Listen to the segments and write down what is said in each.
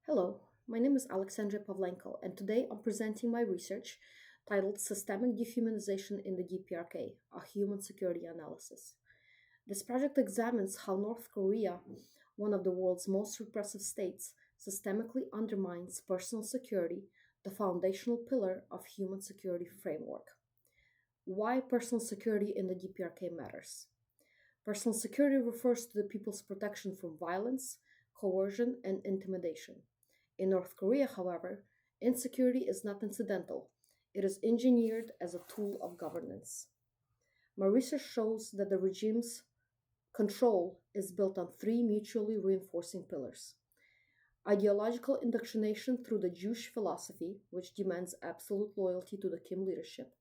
Hello, my name is Alexandra Pavlenko, and today I'm presenting my research titled Systemic Dehumanization in the DPRK, a Human Security Analysis. This project examines how North Korea, one of the world's most repressive states, systemically undermines personal security, the foundational pillar of human security framework. Why personal security in the DPRK matters. Personal security refers to the people's protection from violence, coercion, and intimidation. In North Korea, however, insecurity is not incidental. It is engineered as a tool of governance. My research shows that the regime's control is built on three mutually reinforcing pillars: ideological indoctrination through the Jewish philosophy, which demands absolute loyalty to the Kim leadership,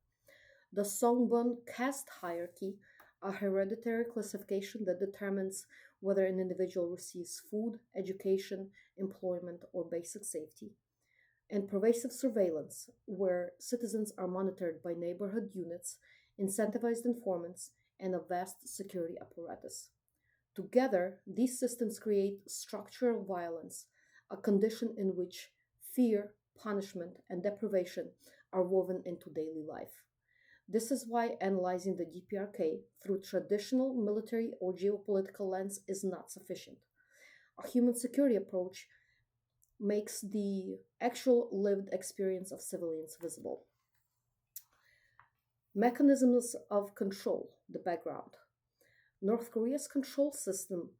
the Songbun caste hierarchy, a hereditary classification that determines whether an individual receives food, education, employment, or basic safety, and pervasive surveillance, where citizens are monitored by neighborhood units, incentivized informants, and a vast security apparatus. Together, these systems create structural violence, a condition in which fear, punishment, and deprivation are woven into daily life. This is why analyzing the DPRK through traditional military or geopolitical lens is not sufficient. A human security approach makes the actual lived experience of civilians visible. Mechanisms of control, the background. North Korea's control system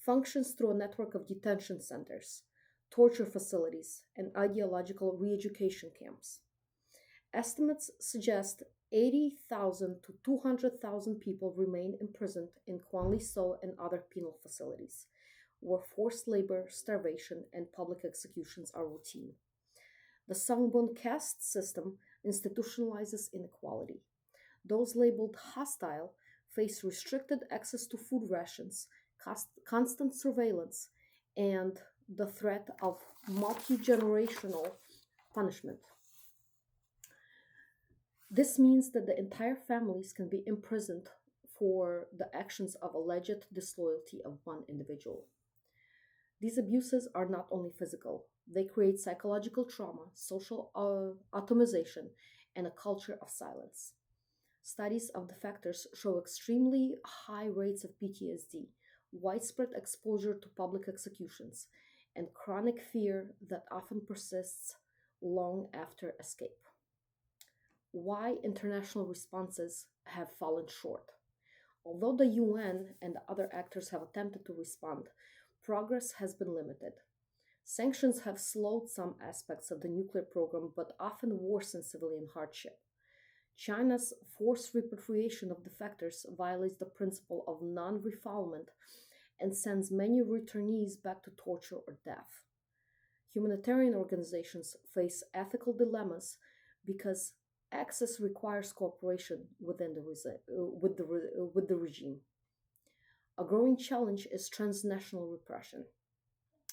functions through a network of detention centers, torture facilities, and ideological re education camps. Estimates suggest 80,000 to 200,000 people remain imprisoned in Kwanli-so and other penal facilities, where forced labor, starvation, and public executions are routine. The Sangbon caste system institutionalizes inequality. Those labeled hostile face restricted access to food rations, constant surveillance, and the threat of multi generational punishment. This means that the entire families can be imprisoned for the actions of alleged disloyalty of one individual. These abuses are not only physical, they create psychological trauma, social atomization, and a culture of silence. Studies of the factors show extremely high rates of PTSD, widespread exposure to public executions, and chronic fear that often persists long after escape. Why international responses have fallen short. Although the UN and the other actors have attempted to respond, progress has been limited. Sanctions have slowed some aspects of the nuclear program but often worsened civilian hardship. China's forced repatriation of defectors violates the principle of non refoulement and sends many returnees back to torture or death. Humanitarian organizations face ethical dilemmas because access requires cooperation with the regime. A growing challenge is transnational repression,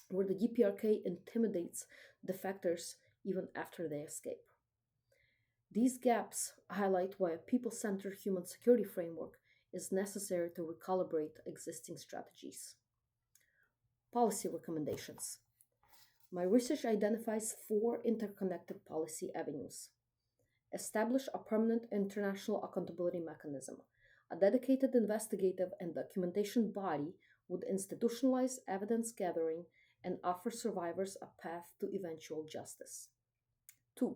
where the DPRK intimidates defectors even after they escape. These gaps highlight why a people centered human security framework is necessary to recalibrate existing strategies. Policy recommendations. My research identifies four interconnected policy avenues. Establish a permanent international accountability mechanism. A dedicated investigative and documentation body would institutionalize evidence gathering and offer survivors a path to eventual justice. 2.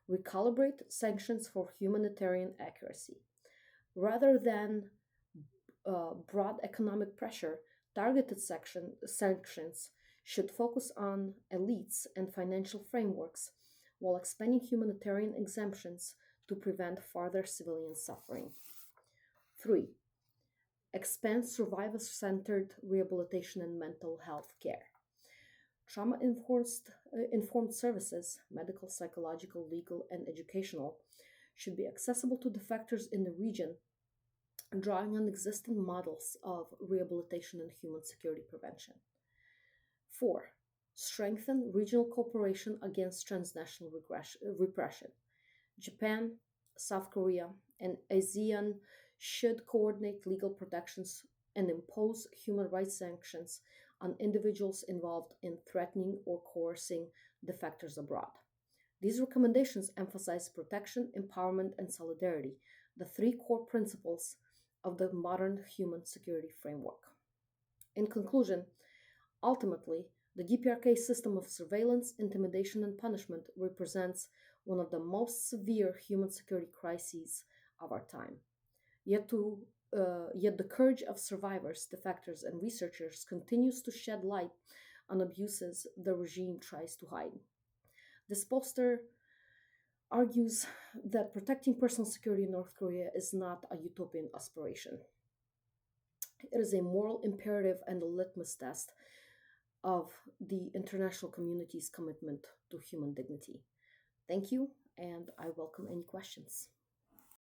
Recalibrate sanctions for humanitarian accuracy. Rather than broad economic pressure, targeted sanctions should focus on elites and financial frameworks while expanding humanitarian exemptions to prevent further civilian suffering. 3. Expand survivor centered rehabilitation and mental health care. Trauma informed services, medical, psychological, legal, and educational, should be accessible to defectors in the region, drawing on existing models of rehabilitation and human security prevention. 4. Strengthen regional cooperation against transnational repression. Japan, South Korea, and ASEAN should coordinate legal protections and impose human rights sanctions on individuals involved in threatening or coercing defectors abroad. These recommendations emphasize protection, empowerment, and solidarity, the three core principles of the modern human security framework. In conclusion, ultimately, the DPRK system of surveillance, intimidation, and punishment represents one of the most severe human security crises of our time. Yet the courage of survivors, defectors, and researchers continues to shed light on abuses the regime tries to hide. This poster argues that protecting personal security in North Korea is not a utopian aspiration. It is a moral imperative and a litmus test of the international community's commitment to human dignity. Thank you, and I welcome any questions.